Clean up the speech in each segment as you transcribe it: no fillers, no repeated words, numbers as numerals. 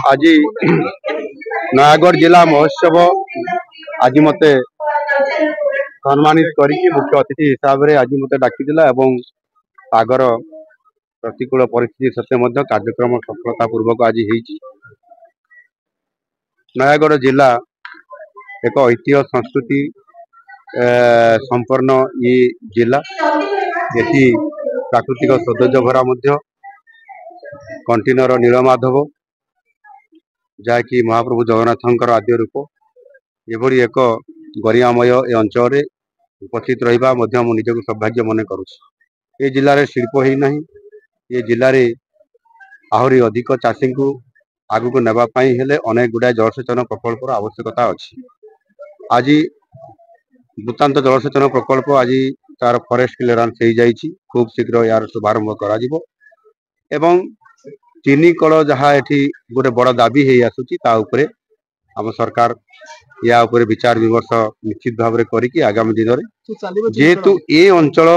आज नयागढ़ जिला महोत्सव आज मते सम्मानित करी मुख्य अतिथि हिसाब से आज मते डाकिला एवं आगर प्रतिकूल परिस्थिति सत्वे कार्यक्रम सफलता पूर्वक आज होईची। नयागढ़ जिला एक ऐतिह्य संस्कृति संपन्न ये जिला ये प्राकृतिक सौंदर्य भरा कंटीनर नीलमाधव जहाँकि महाप्रभु जगन्नाथ आद्य रूप एभली एक गरियामय ए अंचल उपस्थित रहा निजक सौभाग्य मन करुँ। जिले में शिल्प ही नहीं ये जिले में आहरी अधिक चाषी को आगु को नापाई हेले अनेक गुड़ा जलसेचन प्रकल्पर आवश्यकता अच्छी। आज भूतांत जलसेचन प्रकल्प आज तार फॉरेस्ट क्लियरेंस हो जाइए खूब शीघ्र यार शुभारंभ करा चीनी कल जहाँ एठी गोटे बड़ दाबी है आसूची आम सरकार या उपरे विचार विमर्श निश्चित भाव करी आगामी दिन में जेहेतु ये अंचल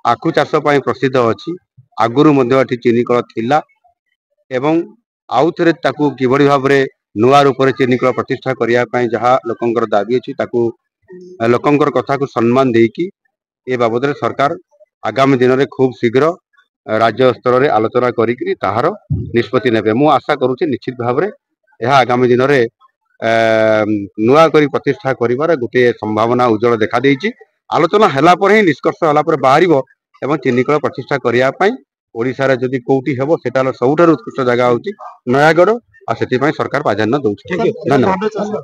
आखु चाष प्रसिद्ध अच्छी आगुरी चीनी कल थिला एवं आउ थे किभली भाव में नुआ रूप से चीनी कल प्रतिष्ठा करने जहाँ लोकंर दाबी अच्छी लोकंर कथा को सम्मान देकी ए बाबद सरकार आगामी दिन में खूब शीघ्र राज्य स्तर में आलोचना करी ताहार निष्पत्ति नेबे। मु आशा करुच्ची निश्चित भाव में यह आगामी दिन में नुआ करी प्रतिष्ठा करिवार गोटे संभावना उज्जवल देखा देइछि। आलोचना हला पर ही निष्कर्ष हला पर बाहरिबो एवं चिन्नीकल प्रतिष्ठा करिया पई ओडिसा रे जदि कोउटी हेबो सेटा सबुठारु उत्कृष्ट जगह होछि नयागढ़ आ सेति पई सरकार प्राधान्य दउछि। धन्यवाद।